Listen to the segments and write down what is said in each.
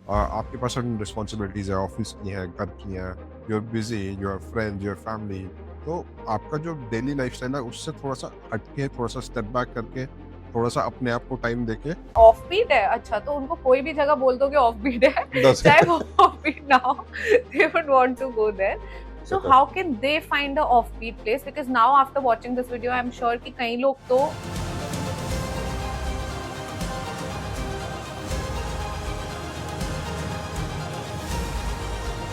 आपके पास certain responsibilities है, ऑफ़िस की हैं, घर की हैं, you are busy, you have friends, you have family. तो आपका जो डेली लाइफ़स्टाइल है उससे थोड़ा-सा हट के, थोड़ा-सा स्टेप बैक करके, थोड़ा-सा अपने आप को टाइम देके ऑफ बीट है, अच्छा तो उनको कोई भी जगह बोल दो कि ऑफ बीट है, 10 चाहे वो ऑफ बीट ना हो, they would want to go there. So better. how can they find a offbeat place? Because now after watching this video, I'm sure कि कई लोग तो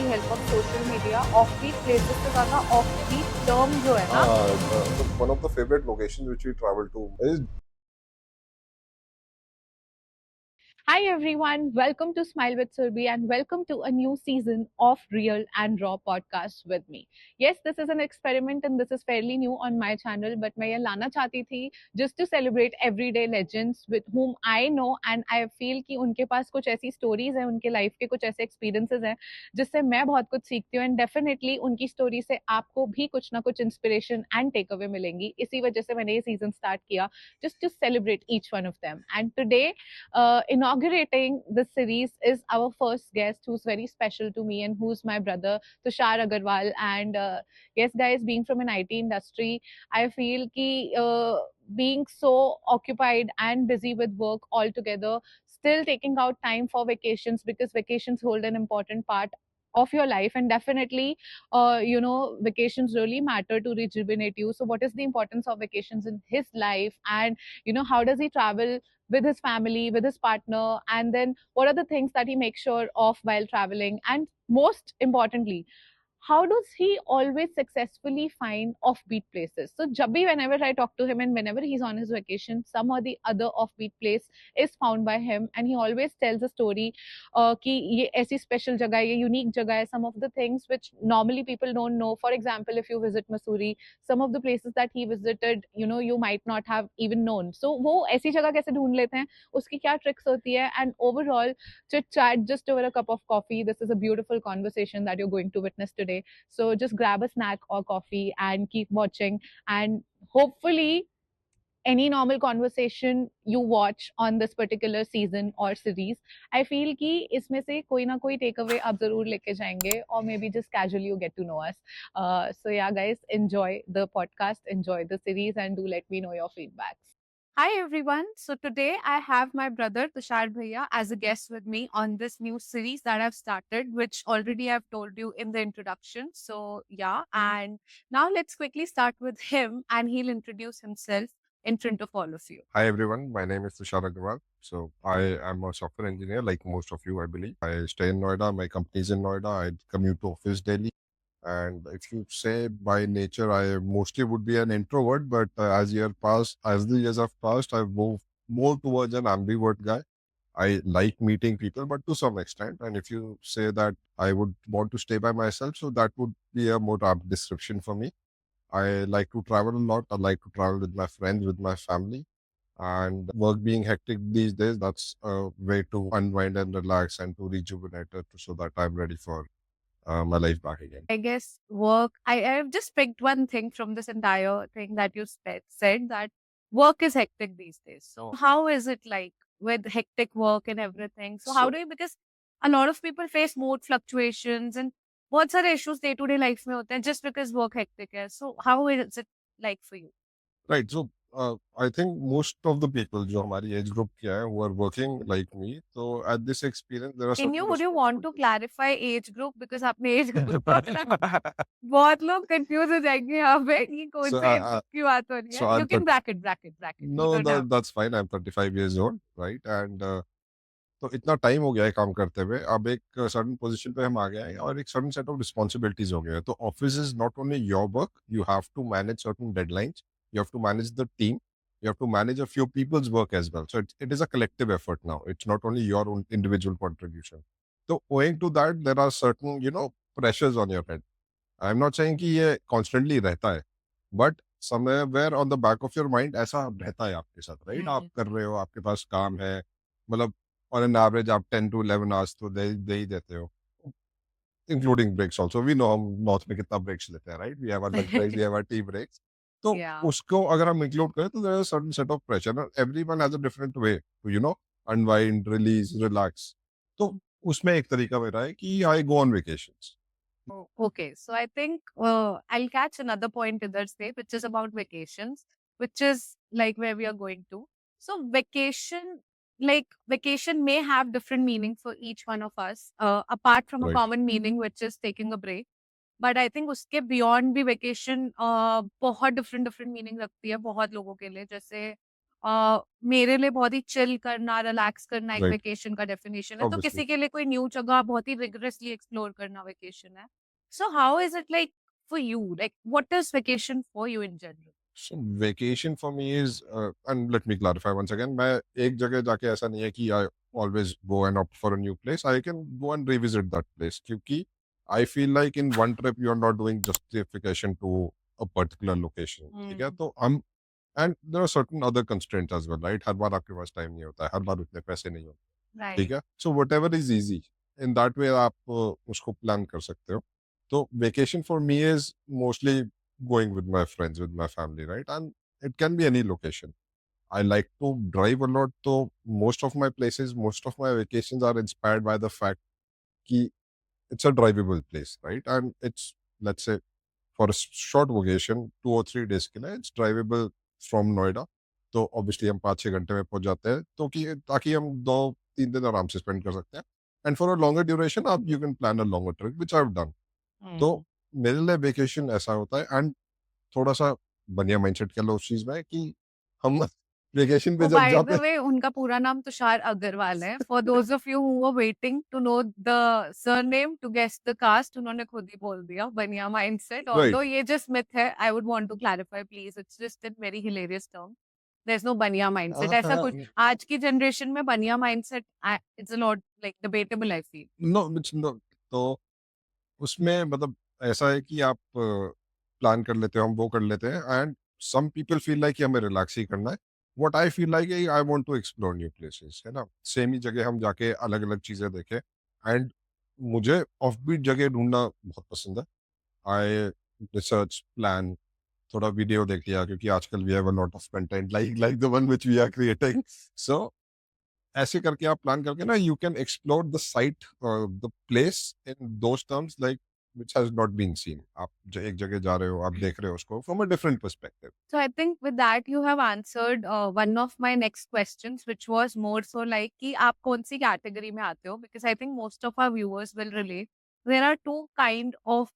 the help of social media offbeat places से ज्यादा offbeat term जो है ना, One of the favorite locations which we travel to is Hi everyone, welcome to Smile with Surbi and welcome to a new season of Real and Raw podcast with me. Yes, this is an experiment and this is fairly new on my channel, but मैं ये लाना चाहती थी just to celebrate everyday legends with whom I know and I feel कि उनके पास कुछ ऐसी stories हैं, उनके life के कुछ ऐसे experiences हैं जिससे मैं बहुत कुछ सीखती हूँ and definitely उनकी story से आपको भी कुछ ना कुछ inspiration and takeaway मिलेंगी. इसी वजह से मैंने ये season start किया just to celebrate each one of them. And today inaugurating this series is our first guest who's very special to me and who's my brother Tushar Agarwal. And yes guys, being from an IT industry, I feel ki being so occupied and busy with work altogether, still taking out time for vacations because vacations hold an important part of your life, and definitely vacations really matter to rejuvenate you. So what is the importance of vacations in his life, and how does he travel with his family, with his partner, and then what are the things that he makes sure of while traveling, and most importantly, how does he always successfully find offbeat places? So Jabbi, whenever I talk to him and whenever he's on his vacation, some or the other offbeat place is found by him, and he always tells a story कि ये ऐसी special जगह है, ये unique जगह है, some of the things which normally people don't know. For example, if you visit Missouri, some of the places that he visited, you might not have even known. So वो ऐसी जगह कैसे ढूंढ लेते हैं, उसकी क्या tricks होती है, and overall chit chat just over a cup of coffee. This is a beautiful conversation that you're going to witness today. So just grab a snack or coffee and keep watching. And hopefully, any normal conversation you watch on this particular season or series, I feel कि इसमें से कोई ना कोई takeaway आप जरूर लेके जाएंगे, or maybe just casually you get to know us. So yeah, guys, enjoy the podcast, enjoy the series, and do let me know your feedbacks. Hi everyone. So today I have my brother Tushar Bhaiya as a guest with me on this new series that I've started, which already I've told you in the introduction. So yeah, and now let's quickly start with him and he'll introduce himself in front of all of you. Hi everyone, my name is Tushar Agarwal. So I am a software engineer like most of you, I believe. I stay in Noida, my company is in Noida, I commute to office daily. And if you say by nature, I mostly would be an introvert, but as the years have passed, I've moved more towards an ambivert guy. I like meeting people, but to some extent. And if you say that I would want to stay by myself, so that would be a more apt description for me. I like to travel a lot. I like to travel with my friends, with my family. And work being hectic these days, that's a way to unwind and relax and to rejuvenate it so that I'm ready for my life back again. I guess work. I've just picked one thing from this entire thing that you said, that work is hectic these days. So how is it like with hectic work and everything? So how So, do you, because a lot of people face mood fluctuations and बहुत सारे issues day to day life में होते हैं just because work hectic है. So how is it like for you? right. So, I think most of the people जो हमारी age group के हैं who are working like me, so at this experience there are Can certain you, would you want to responsibilities. clarify age group, because आपने age group बहुत लोग confuse हो जाएंगे यहाँ पे कि कौन so, से एज ग्रुप की बात हो रही so है. You I'm can 30, bracket you no, don't have. that's fine. I'm 35 years old, right? And तो इतना टाइम हो गया है काम करते हुए, अब एक सर्टेन पोजीशन पे हम आ गए हैं और एक सर्टेन सेट ऑफ रिस्पॉन्सिबिलिटीज हो गए हैं। तो office is not only your work, you have to manage certain deadlines, you have to manage the team, you have to manage a few people's work as well. So it is a collective effort now. It's not only your own individual contribution. So owing to that, there are certain, pressures on your head. I'm not saying कि ये constantly रहता है, but somewhere on the back of your mind ऐसा रहता है आपके साथ, right? आप कर रहे हो, आपके पास काम है, मतलब on an average आप 10 to 11 hours तो दे ही देते हो, including breaks also. We know हम नॉर्थ में कितना ब्रेक्स लेते हैं, right? We have our lunch breaks, we have our tea breaks. तो या उसको अगर हम इंक्लूड करें तो there is certain set of pressure, everyone has a different way to unwind, release, relax. तो उसमें एक तरीका मेरा है कि I go on vacations. Oh, okay. So I think I'll catch another point in that state, which is about vacations, which is like where we are going to. So vacation may have different meaning for each one of us, apart from a right, common meaning, which is taking a break. But I think उसके beyond भी vacation बहुत different different meaning रखती है बहुत लोगों के लिए। जैसे मेरे लिए बहुत ही चिल करना, रिलैक्स करना एक राइट, वेकेशन का डेफिनेशन है, तो ऑब्वियसली। किसी के लिए कोई न्यू जगह बहुत ही रिगरसली एक्सप्लोर करना वेकेशन है। So how is it like for you, like what is vacation for you in general? So vacation for me is, and let me clarify once again, मैं एक जगह जाके ऐसा नहीं है कि I always go and opt for a new place. I can go and revisit that place क्योंकि I feel like in one trip you are not doing justification to a particular location. ठीक है, तो हम, and there are certain other constraints as well, right? हर बार आपके पास time नहीं होता है, हर बार उतने पैसे नहीं होते, ठीक राइट। है? So whatever is easy, in that way आप उसको प्लान कर सकते हो। तो vacation for me is mostly going with my friends, with my family, right? And it can be any location. I like to drive a lot, so most of my places, most of my vacations are inspired by the fact that it's a drivable place, right? And it's, let's say, for a short vacation, 2 or 3 days के लिए, it's drivable from Noida. तो obviously हम 5-6 घंटे में पहुंच जाते हैं, तो कि ताकि हम 2-3 दिन आराम से स्पेंड कर सकते हैं। And for a longer duration आप you can plan a longer trip which I have done. तो मेरे लिए वेकेशन ऐसा होता है, एंड थोड़ा-सा बढ़िया माइंडसेट कह लो उस चीज़ में कि हम वेकेशन पे Oh, जब by जाते the हैं। way, उनका पूरा नाम तुषार अग्रवाल है। For those of you who were waiting to know the surname to guess the caste, उन्होंने खुद ही बोल दिया, बनिया mindset। राइट, Although ये just myth है, I would want to clarify, please. It's just a very hilarious term. There's no बनिया mindset। ऐसा कुछ हाँ, आज की जनरेशन में बनिया mindset, it's a lot like debatable, I feel। No it's no, तो उसमें मतलब ऐसा है कि आप प्लान कर लेते हो, हम वो कर लेते हैं, and some people feel like कि हमें रिलैक्स ही करना है। What I feel like I want to explore new places, है ना? सेम ही जगह हम जाके अलग-अलग चीज़ें देखें, एंड मुझे ऑफबीट जगह ढूँढना बहुत पसंद है। आई रिसर्च, प्लान, थोड़ा वीडियो देख लिया क्योंकि आजकल we have a lot of content like like the one which we are creating. So ऐसे करके आप प्लान करके ना you can explore the site, the place in those terms like which has not been seen. आप एक जगह जा रहे हो, आप देख रहे हो उसको from a different perspective. So I think with that you have answered one of my next questions, which was more so like कि आप कौन सी category में आते हो? Because I think most of our viewers will relate. There are two kind of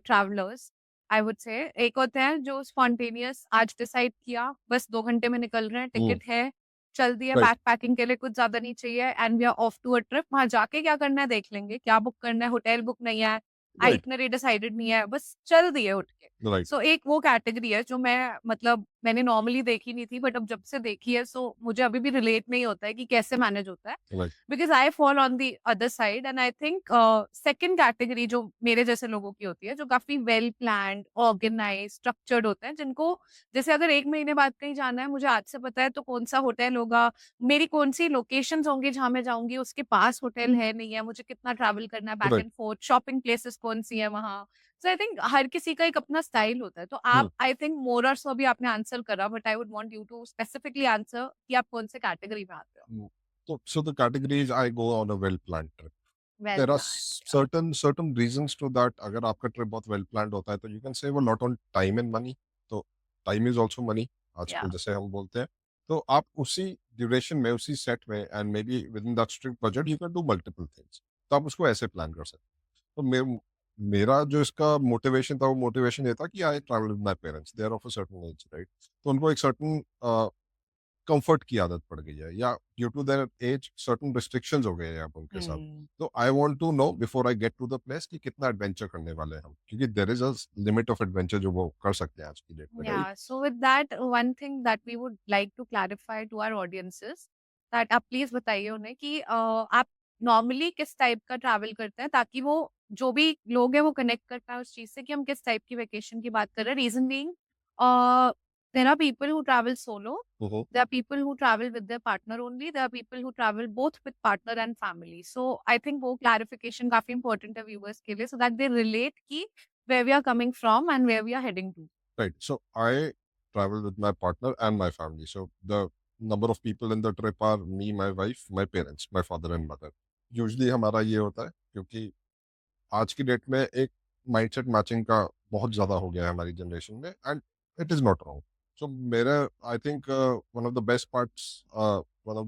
travelers, I would say। एक होते हैं जो spontaneous, आज decide किया, बस 2 घंटे में निकल रहे हैं, हुँ, टिकट है, चल दिए, राइट, बैक पैकिंग के लिए कुछ ज्यादा नहीं चाहिए, and we are off to a trip. वहां जाके क्या करना है देख लेंगे, क्या बुक करना है, होटल बुक नहीं है, राइट, आइटनरी डिसाइडेड नहीं है, बस चल दिए उठ के। राइट, सो एक वो कैटेगरी है जो मैं मतलब मैंने नॉर्मली देखी नहीं थी, बट अब जब से देखी है सो मुझे अभी भी रिलेट नहीं होता है कि कैसे मैनेज होता है। Right, because I fall on the other side, and I think second category जो मेरे जैसे लोगों की होती है, जो काफी वेल प्लान्ड, ऑर्गेनाइज, स्ट्रक्चर्ड होते हैं, जिनको जैसे अगर 1 महीने बाद कहीं जाना है, मुझे आज से पता है तो कौन सा होटल होगा, मेरी कौन सी लोकेशंस होंगी जहां मैं जाऊंगी, उसके पास होटल है नहीं है, मुझे कितना ट्रैवल करना है back right, and fourth, shopping places कौन सी है वहां। सो आई थिंक हर किसी का एक अपना स्टाइल होता है। तो हुँ, आप आई थिंक मोर और सो अभी आपने आंसर करा, but I would want you to specifically answer कि आप कौन से कैटेगरी में आते हो। हुँ। तो so the categories I go on a well planned trip. Well there are planned. Certain reasons to that. अगर आपका ट्रिप बहुत वेल प्लान्ड होता है तो you can save a lot on time and money. तो टाइम इज ऑल्सो मनी या आजकल जैसे हम बोलते हैं। तो आप उसी ड्यूरेशन में, उसी सेट में, and may be with in that strict budget you can do multiple things. तो आप उसको ऐसे प्लान कर सकते हैं। तो मेरा जो इसका मोटिवेशन था, वो मोटिवेशन ये था कि I travel with my parents, they are of a certain age, right? तो उनको एक सर्टेन कंफर्ट की आदत पड़ गई है, या due to their age certain restrictions हो गए हैं अब उनके साथ। हम्म। तो I want to know before I get to the place कि कितना एडवेंचर करने वाले हैं हम, क्योंकि there is a limit of adventure जो वो कर सकते हैं आज की डेट में, right? Yeah, so with that, one thing that we would like to clarify to our audiences, that आप प्लीज बताइए उन्हें कि आप नॉर्मली किस टाइप का ट्रैवल करते हैं, ताकि वो जो भी लोग हैं वो कनेक्ट कर पाए उस चीज से कि हम किस टाइप की वेकेशन की बात कर रहे हैं। Reason being, there are people who travel solo, there are people who travel with their partner only, there are people who travel both with partner and family। So I think वो clarification काफी important है viewers के लिए, so that they relate कि where we are coming from and where we are heading to। Right. So I travel with my partner and my family. So the number of people in the trip are me, my wife, my parents, my father and mother. Usually हमारा ये होता है, क्योंकि आज की date में एक mindset matching का बहुत ज़्यादा हो गया है हमारी जनरेशन में, and it is not wrong. So मेरा I think one of the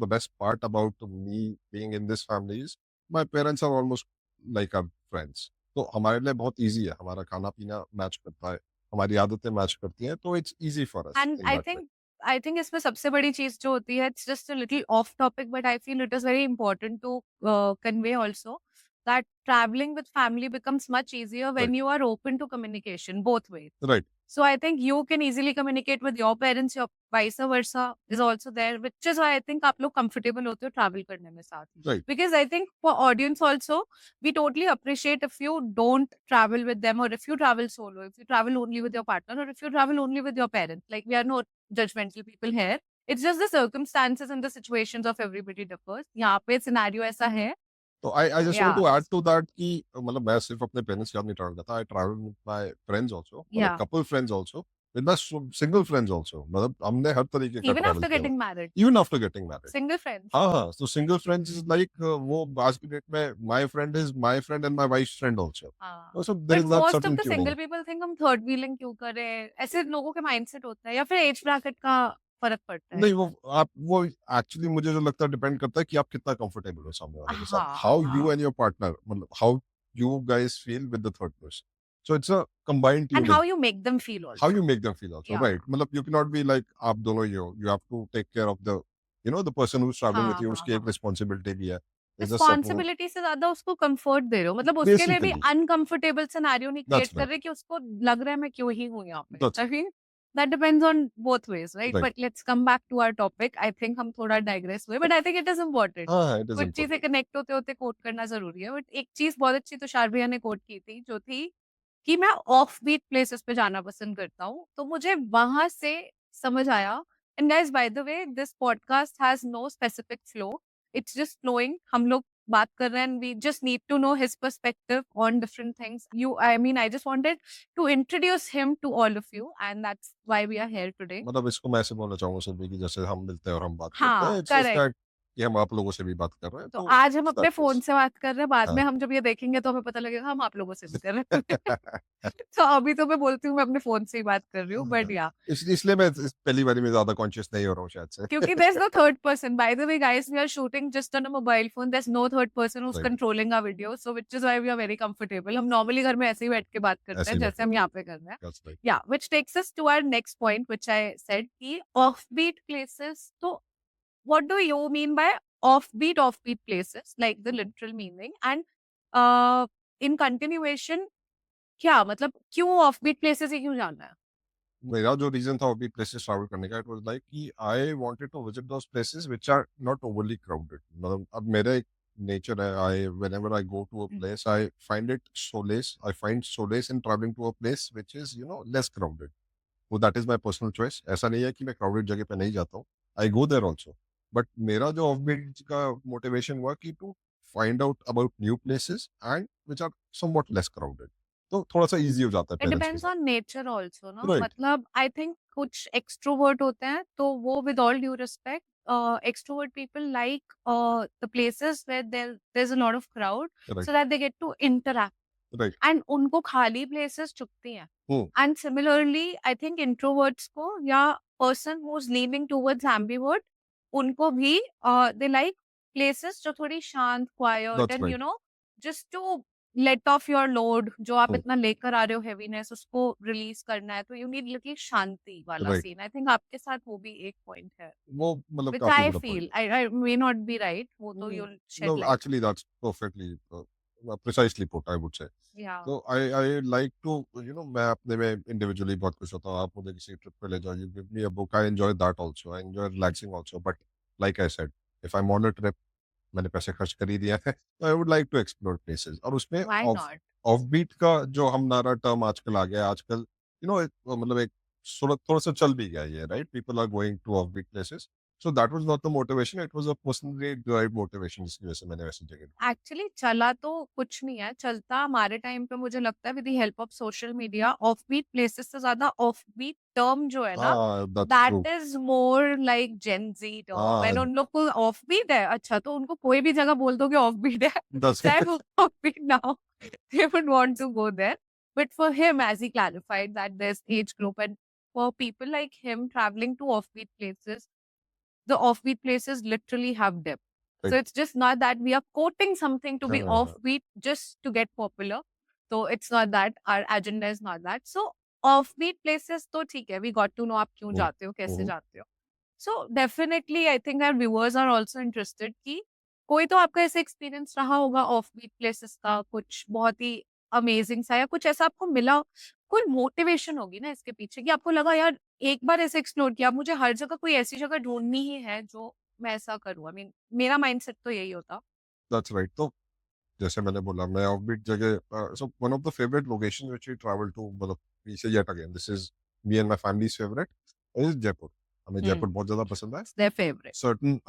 best part about me being in this family is my parents are almost like our friends. तो हमारे लिए बहुत ईज़ी है, हमारा खाना-पीना मैच करता है, हमारी आदतें मैच करती हैं, तो it's easy for us and in that way. I think इसमें सबसे बड़ी चीज जो होती है, it's just a little off topic but I feel it is very important to convey also that traveling with family becomes much easier right, when you are open to communication both ways. Right, So I think you can easily communicate with your parents, your vice versa is also there, which is why I think आप लोग comfortable होते हो travel करने में साथ. Right. Because I think for audience also, we totally appreciate if you don't travel with them, or if you travel solo, if you travel only with your partner, or if you travel only with your parents. Like we are no judgmental people here. It's just the circumstances and the situations of everybody differs. यहाँ पे scenario ऐसा है. तो I just want Yeah. To add to that कि मतलब मैं सिर्फ अपने पेरेंट्स के साथ नहीं ट्रैवल करता, आई travel with my friends also, मतलब Yeah. Couple friends also, with my single friends also, मतलब हमने हर तरीके का Even ट्रैवल after किया हुआ getting married. है, even after getting married. Single friends. हाँ, हाँ, तो सिंगल फ्रेंड्स इज लाइक वो आज की डेट में my friend is my friend and my wife's friend also. हाँ. So there But is that most certain of the tuning. single people think हम third wheeling क्यों करें, ऐसे लोगों के माइंडसेट होता है, या फिर एज ब्रैकेट का फर्क पड़ता है. नहीं, वो एक्चुअली मुझे जो लगता है डिपेंड करता है कि आप कितना कंफर्टेबल हो सामने वाले के साथ, हाँ हाउ यू हाँ. एंड योर पार्टनर, मतलब how you guys feel with the third person. So it's a combined And tuning. how you make them feel How you also. make them feel also, Yeah. right? मतलब you cannot be like आप दोनों ही हो, you have to take care of the person who's traveling with हाँ you, हाँ उसकी एक हाँ. responsibility भी है। There's a certain रिस्पॉन्सिबिलिटी से ज्यादा उसको कंफर्ट दे रहे हो, मतलब उसके लिए भी basically अनकंफर्टेबल सिनेरियो नहीं क्रिएट that's कर right, रहे कि उसको लग रहा है मैं क्यों ही हूँ यहाँ पे. that's I feel that depends on both ways, right? right। But let's come back to our topic. I think हम थोड़ा डाइग्रेस हुए, but I think it is important. हाँ, it is कुछ चीजें important। कनेक्ट होते होते कोट करना जरूरी है. बट एक चीज बहुत अच्छी तुषार भैया ने कोट की थी, जो थी कि मैं ऑफ बीट प्लेसेस पे जाना पसंद करता हूँ, तो मुझे वहां से समझ आया. And guys, by the way, this podcast has no specific flow. It's just flowing. हम लोग बात कर रहे हैं, and we just need to know his perspective on different things. You, I mean, I just wanted to introduce him to all of you, and that's why we are here today. मतलब इसको मैं ऐसे बोलना चाहूँगा सिर्फ कि जैसे हम मिलते हैं और हम बात करते हाँ, हैं, इट्स करेक्ट. दैट कि हम आप लोगों से भी बात कर रहे हैं, तो तो आज हम इट्स दैट अपने फ़ोन केस। से बात कर रहे हैं, बाद में हाँ। हम जब ये देखेंगे तो हमें पता लगेगा हम आप लोगों से भी कर रहे हैं. तो अभी तो मैं बोलती हूँ मैं अपने फ़ोन से ही बात कर रही हूँ, बट या इसलिए मैं पहली बारी में ज्यादा कॉन्शियस नहीं हो रहा हूँ शायद से। क्योंकि there is no third person. By the way guys, we are shooting just on a mobile phone. There is no third person who is right, controlling our video, so which is why we are very comfortable. हम normally घर में ऐसे ही बैठ के बात करते ऐसे हैं ही बात जैसे हम करते यहाँ पे कर रहे हैं. हैं। That's right। या which takes us to our next point, which I said कि ऑफबीट प्लेसेस. तो what do you mean by offbeat places, like the literal meaning, and in continuation, क्या मतलब क्यों offbeat places ही क्यों जाना है? मेरा जो रीजन था अभी प्लेसेस ट्रैवल करने का, इट वाज लाइक कि I wanted to visit those places which are not overly crowded. मतलब अब मेरा एक नेचर है, I whenever I go to a Mm. Place I find it solace, I find solace in travelling to a place which is less crowded. वो that is my personal choice. ऐसा नहीं है कि मैं क्राउडेड जगह पे नहीं जाता हूँ, I go there also. But मेरा जो ऑफबीट का मोटिवेशन हुआ कि to find out about new places and which are somewhat less crowded, तो थोड़ा सा इजी हो जाता है It पेरेंट्स के depends साथ। on nature also, ना? राइट, मतलब आई थिंक कुछ एक्सट्रोवर्ट होते हैं, तो वो with all due respect, extrovert people like the places where there's a lot of crowd, right, so that they get to interact. Right. And उनको खाली places चुभती हैं. Hmm, and similarly I think introverts को, या person who is leaning towards ambivert, उनको भी they like places जो थोड़ी शांत, quiet, that's and right. Just to let off your load, जो आप हम्म, इतना लेकर आ रहे हो हेवीनेस, उसको रिलीज करना है, तो यू नीड लिटिल शांति वाला राइट। सीन. आई थिंक आपके साथ वो भी एक पॉइंट है, वो मतलब विच काफ़ी आई बड़ा पॉइंट फील, है। I may not be right, वो तो Mm, you shed no, light. actually that's perfectly precisely put, I would say. या So I like to, मैं अपने में इंडिविजुअली बहुत खुश होता हूँ। आप मुझे किसी ट्रिप पे ले जाओ, you give me a book, I enjoy that also. I enjoy relaxing also. But like I said, if I'm on a trip, मैंने पैसे खर्च कर ही दिया है, तो I would like to explore places. और उसमें व्हाई ऑफ नॉट. ऑफबीट का जो हमारा टर्म आजकल आ गया है, आजकल मतलब एक थोड़ा थोड़ा सा चल भी गया है ये, right? People are going to offbeat places. So that was not the motivation, it was a personally derived motivation जिसकी वजह से मैंने वैसी जगह ढूंढी। एक्चुअली चला तो कुछ नहीं है, चलता हमारे टाइम पे मुझे लगता है with the help of social media offbeat places से ज़्यादा ऑफबीट टर्म जो है ना, हाँ, that's true। That is more like Gen Z term. हाँ, व्हेन उन लोग को ऑफबीट है, अच्छा तो उनको कोई भी जगह बोल दो कि ऑफबीट है, that's चाहे वो ऑफबीट ना हो, they would want to go there. But for him, as he clarified that this age group and for people like him traveling to offbeat places, the offbeat places literally have depth. So right। it's just not that we are quoting something to हाँ, be हाँ, हाँ, offbeat just to get popular. So it's not that. Our agenda is not that. So offbeat places तो ठीक है, we got to know आप क्यों हम्म, जाते हो, कैसे हम्म, जाते हो. So definitely I think our viewers are also interested कि कोई तो आपका ऐसा एक्सपीरियंस रहा होगा ऑफबीट प्लेसेस का, कुछ बहुत ही अमेजिंग सा या कुछ ऐसा आपको मिला हो, कोई मोटिवेशन होगी ना इसके पीछे कि आपको लगा यार एक बार ऐसे एक्सप्लोर किया, मुझे हर जगह कोई ऐसी जगह ढूँढनी ही है जो मैं ऐसा करूँ। आई मीन मेरा माइंडसेट तो यही होता। that's right। तो जैसे मैंने बोला मैं ऑफबीट जगह so one of the favourite location which we travel to मतलब पीछे yet again this is me and my family's favourite is Jaipur. हमें हुँ, जयपुर बहुत ज्यादा पसंद है। It's their favourite. सर्टन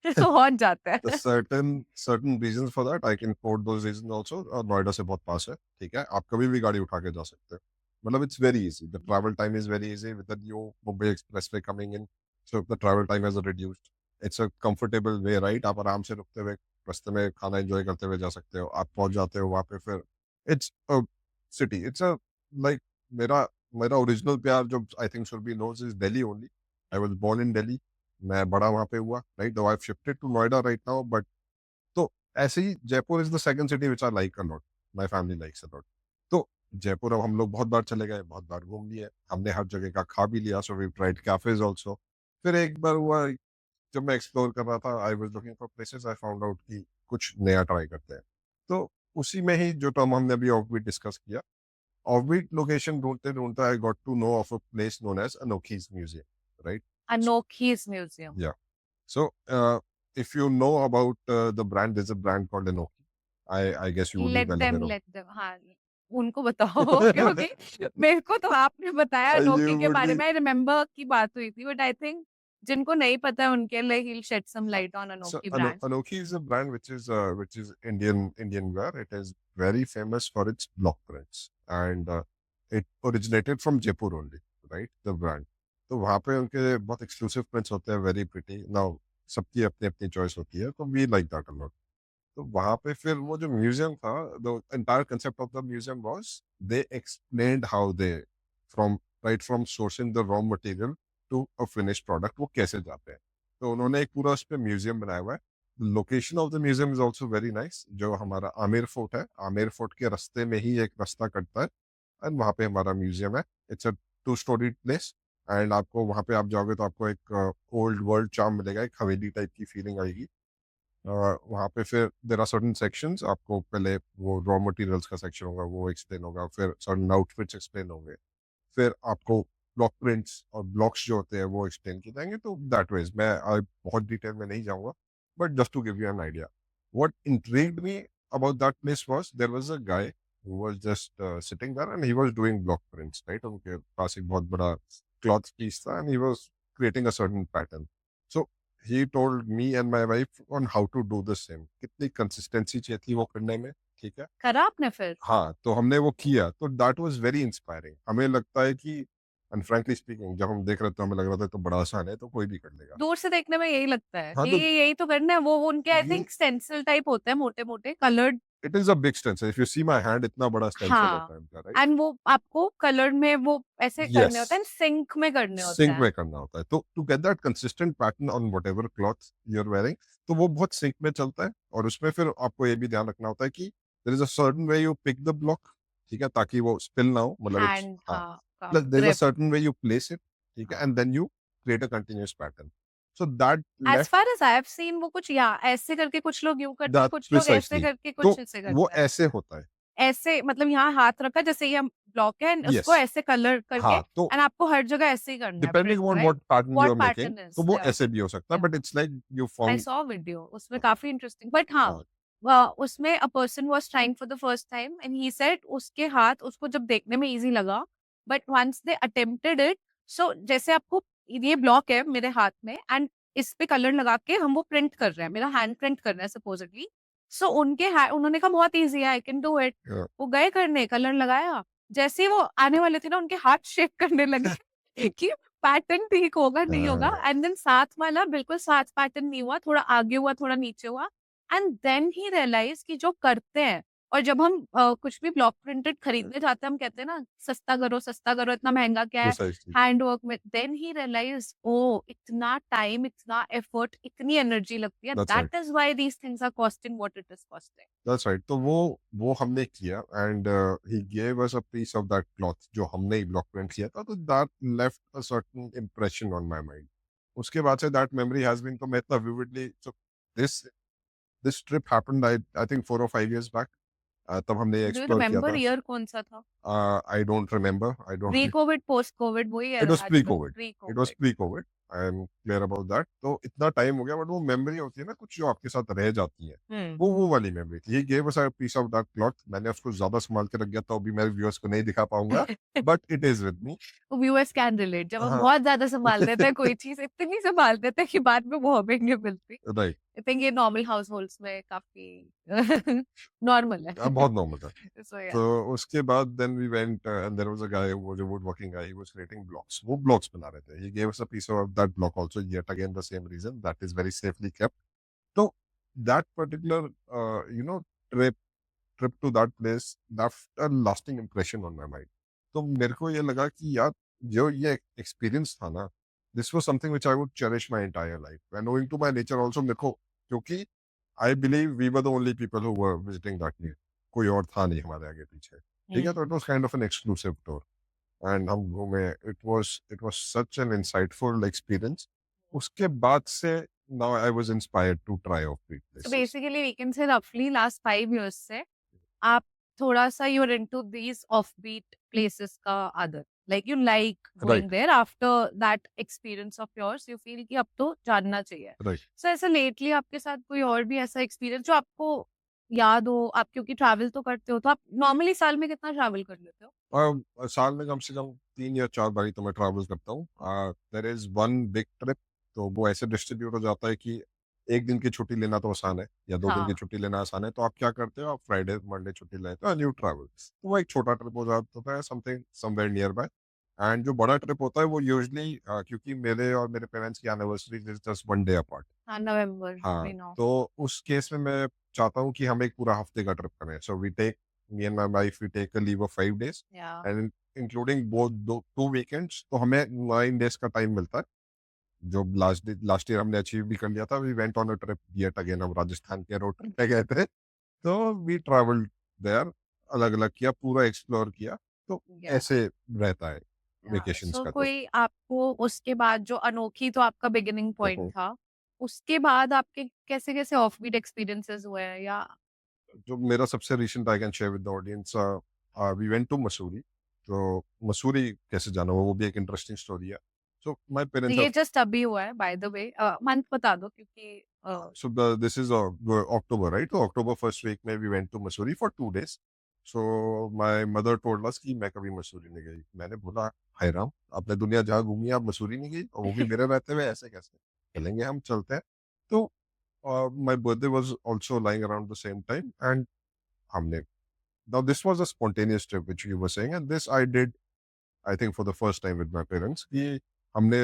बहुत जाता the है। certain reasons for that I can quote those reasons also। Noida से बहुत पास है, ठीक है, आप कभी भी गाड़ी उठा के जा सकते हो। मतलब it's very easy, the travel time is very easy with the new Mumbai expressway coming in. So the travel time has reduced, it's a comfortable way, right. आप आराम से रुकते हुए रास्ते में खाना एंजॉय करते हुए जा सकते हो, आप पहुंच जाते हो वहां पे। फिर it's a city, it's a like मेरा मेरा ओरिजिनल प्यार जो I think should be knows is Delhi only. I was born in Delhi, मैं बड़ा वहाँ पे हुआ, right. Though I shifted to Noida right now, but तो ऐसे ही Jaipur is the second city which I like a lot, my family likes a lot. तो जयपुर अब हम लोग बहुत बार चले गए, बहुत बार घूम लिए, हमने हर जगह का खा भी लिया, so we tried cafes also. फिर एक बार हुआ जब मैं एक्सप्लोर कर रहा था, I was looking for places, I found out कि कुछ नया ट्राई करते हैं। तो उसी में ही जो टर्म हमने अभी ऑफबीट डिस्कस किया, ऑफबीट लोकेशन ढूंढते ढूंढते I got to know of a place known as Anokhi's museum, right. Anokhi's museum. Yeah. So, if you know about the brand, there's a brand called Enoki. I guess you would be well aware of. Let them हाँ, उनको बताओ क्योंकि मेरे को तो आपने बताया You अनोखी के would बारे be में, आई रिमेंबर की बात हुई थी, बट आई थिंक जिनको नहीं पता है उनके लिए he will shed some light on so Anokhi brand. Anoki is a brand which is Indian wear. It is very famous for its block prints, and it originated from Jaipur only, right? The brand. तो वहाँ पे उनके बहुत exclusive prints होते हैं, very pretty. Now सबकी अपनी अपनी चॉइस होती है, तो we like that a lot. तो वहाँ पे फिर वो जो म्यूजियम था, the entire concept of the museum was they explained how they from right from sourcing the raw material to a finish product वो कैसे जाते हैं। तो उन्होंने एक पूरा उस पे म्यूजियम बनाया हुआ है। Location of the museum is also very nice. जो हमारा आमेर फोर्ट है, आमेर फोर्ट के रास्ते में ही एक रास्ता कटता है, एंड वहाँ पे हमारा म्यूजियम है। It's a two storey place, and आपको वहाँ पे आप जाओगे तो आपको एक ओल्ड वर्ल्ड चार्म मिलेगा, एक हवेली टाइप की फीलिंग आएगी। वहाँ पे फिर देयर आर सर्टेन सेक्शंस, आपको पहले वो रॉ मटेरियल्स का सेक्शन होगा, वो एक्सप्लेन होगा, फिर सर्टेन आउटफिट्स एक्सप्लेन होंगे, फिर आपको ब्लॉक प्रिंट्स और ब्लॉक्स जो होते हैं वो एक्सप्लेन किए जाएंगे। तो दैट वेज मैं बहुत डिटेल में नहीं जाऊंगा, but just to give you an idea what intrigued me about that place was there was a guy who was just sitting there and he was doing block prints, right. उनके पास एक बहुत बड़ा cloth piece था and he was creating a certain pattern. So he told me and my wife on how to do the same। कितनी consistency चाहिए थी वो करने में, ठीक है। करा आपने फिर? हाँ, तो हमने वो किया, तो दैट वाज़ वेरी इंस्पायरिंग। हमें लगता है कि एंड फ्रैंकली स्पीकिंग जब हम देख रहे थे तो हमें लग रहा था तो बड़ा आसान है, तो कोई भी कर लेगा। दूर से देखने में यही लगता है हाँ, कि तो यही तो करना है। वो उनके आई ये थिंक स्टेंसिल टाइप होते हैं, मोटे-मोटे coloured. It is a big stencil, if you see my hand इतना बड़ा स्टेंसिल हाँ, होता है इनका, राइट? एंड वो आपको कलर्ड में वो ऐसे करने येस। होते हैं, सिंक में करने होते सिंक हैं। में करना होता है। तो to get that consistent pattern on whatever cloth you are wearing, तो वो बहुत सिंक में चलता है। और उसमें फिर आपको ये भी ध्यान रखना होता है कि there is a certain way you pick the block, ठीक है, ताकि वो स्पिल ना हो, मतलब इट्स हैंड हाँ। हाँ, का plus there is a grip. Certain way you place it, ठीक है, हाँ। And then you create a continuous pattern. So that as left far as I have seen वो कुछ या ऐसे करके कुछ लोग यूँ करते हैं, दैट कुछ लोग ऐसे प्रिसाइजली। करके, कुछ तो ऐसे वो करते हैं। ऐसे होता है। ऐसे मतलब यहाँ हाथ रखा जैसे ये हम ब्लॉक है एंड उसको यस। ऐसे कलर करके हाँ, तो एंड आपको हर जगह ऐसे ही करना है depending print, on right? What pattern you what are making, pattern तो इज़ वो या ऐसे भी हो सकता है, या but it's like you I found saw video उसमें काफ़ी इंटरेस्टिंग, बट हाँ, हाँ, उसमें a person was trying for the first time and he said उसके हाथ उसको जब देखने में ईज़ी लगा, but once they attempted it, so जैसे आपको ये ब्लॉक है मेरे हाथ में एंड इस पे कलर लगा के हम वो प्रिंट कर रहे हैं, मेरा हैंड प्रिंट करना है सपोज़िटली। सो उन्होंने कहा बहुत ईज़ी है, I can do it. Yeah. वो गए करने, कलर लगाया, जैसे ही वो आने वाले थे ना उनके हाथ शेक करने लगे कि पैटर्न ठीक होगा, नहीं होगा। Uh, एंड देन साथ वाला बिल्कुल साथ पैटर्न नहीं हुआ, थोड़ा आगे हुआ, थोड़ा नीचे हुआ। एंड देन ही रियलाइज़ कि जो करते हैं, और जब हम कुछ भी ब्लॉक प्रिंटेड खरीदने जाते हैं, हम कहते हैं ना सस्ता करो, इतना महँगा क्या है? precisely. हैंड वर्क में। देन ही रियलाइज़ ओह! इतना टाइम, इतना एफर्ट, इतनी एनर्जी लगती है। That's right. That is why these things are costing what it is costing. That's right. तो वो हमने किया and he gave us a piece of that cloth जो हमने ब्लॉक प्रिंट किया था, तो that left a certain impression on my mind. उसके बाद say that memory has been, तो मैं इतना vividly, so this this trip happened I think 4 or 5 years back. तब हमने डू यू एक्सप्लोर किया रिमेंबर था। ईयर कौन-सा था? I don't remember, I pre don't. Covid, post Covid वही है इट वाज़ आज pre-Covid, pre it was Covid. Pre-Covid, I am clear about that. तो इतना टाइम हो गया, बट वो मेमोरी होती है ना कुछ जो आपके साथ रह जाती है, हुँ। वो वाली मेमोरी थी। He gave us a piece of that cloth. मैंने उसको ज़्यादा सँभाल के रख दिया, तो अभी मेरे व्यूअर्स को नहीं दिखा पाऊँगा, but it is with me. Viewers can relate, जब हम हाँ, बहुत ज़्यादा सँभाल देते हैं कोई चीज़, इतनी सँभाल देते हैं कि बाद में वो हमें नहीं मिलती। राइट। आई थिंक ये नॉर्मल हाउसहोल्ड्स में काफ़ी नॉर्मल है। बहुत नॉर्मल था। सो या तो उसके बाद then we went and there was a guy, वो जो would working guy, he was creating blocks. वो ब्लॉक्स बना रहे थे। He gave us a piece of that block also, yet again the same reason, that is very safely kept. तो that particular you know trip trip to that place left a lasting impression on my mind. तो मेरे को ये लगा कि यार, जो ये एक्सपीरियंस था ना, this was something which I would cherish my entire life. And owing to my nature also, मेरे को, क्योंकि I believe we were the only people who were visiting that place. कोई और था नहीं हमारे आगे पीछे। ठीक है? तो इट हुँ। Was kind of an exclusive tour and हम घूमे। It was such an insightful experience. उसके बाद से now I was inspired to try of so places. Basically we can say रफली लास्ट 5 इयर्स से आप थोड़ा-सा you are into these offbeat places का आदत। Like you like going right, thereafter that experience of yours, you feel कि अब तो जानना चाहिए। राइट। सो ऐसा लेटली आपके साथ कोई और भी ऐसा एक्सपीरियंस जो आपको याद हो? आप क्योंकि ट्रैवल तो करते हो, तो आप नॉर्मली साल में कितना ट्रैवल कर लेते हो? साल में कम से कम 3 या 4 बारी तो मैं ट्रैवल करता हूँ। There is one big trip, तो वो ऐसे डिस्ट्रीब्यूट हो जाता है कि 1 दिन की छुट्टी लेना तो आसान है, या 2 दिन की हाँ। छुट्टी लेना आसान है। तो आप क्या करते हो, आप फ्राइडे, मंडे छुट्टी लेते हो एंड यू ट्रैवल। तो वो एक छोटा ट्रिप हो जाता है, something somewhere near by. And जो बड़ा ट्रिप होता है वो यूजुअली, क्योंकि मेरे और मेरे पेरेंट्स की anniversary is just 1 day apart. हाँ, नवंबर हाँ, में नो। तो उस केस में मैं चाहता हूँ कि हम एक पूरा हफ्ते का ट्रिप करें। So me and my wife we take a leave off 5 days या एंड इंक्लूडिंग बोथ दो 2 वीकेंड्स, तो हमें 9 डेज़ का टाइम मिलता है। जो लास्ट ईयर हमने अचीव भी कर लिया था। We went on a trip yet again, हम राजस्थान के रोड ट्रिप पे गए थे। तो वी ट्रैवल्ड देयर, अलग-अलग किया, पूरा एक्सप्लोर किया। तो या ऐसे रहता है या वेकेशंस सो का तो। कोई आपको उसके बाद जो अनोखी तो आपका बिगिनिंग पॉइंट था, उसके बाद आपके कैसे-कैसे ऑफबीट एक्सपीरियंसेस हुए हैं या जो मेरा सबसे recent I can share with the audience, we went to Mussoorie. तो मसूरी कैसे जाना हुआ, वो भी एक इंटरेस्टिंग स्टोरी है। सो माय पेरेंट्स ये हैव, जस्ट अभी हुआ है बाय द वे, मंथ बता दो क्योंकि so this is October, right? तो अक्टूबर फर्स्ट वीक में we went to Mussoorie for 2 days. So my mother told us कि मैं कभी मसूरी नहीं गई। मैंने बोला, हाय राम, आपने दुनिया जहाँ घूमी है, आप मसूरी नहीं गई, और वो भी मेरे रहते हुए, ऐसे कैसे? चलेंगे, हम चलते हैं। तो my birthday was also lying around the same time and हमने, now this was a spontaneous trip which you were saying, and this I did, I think for the first time with my parents, कि हमने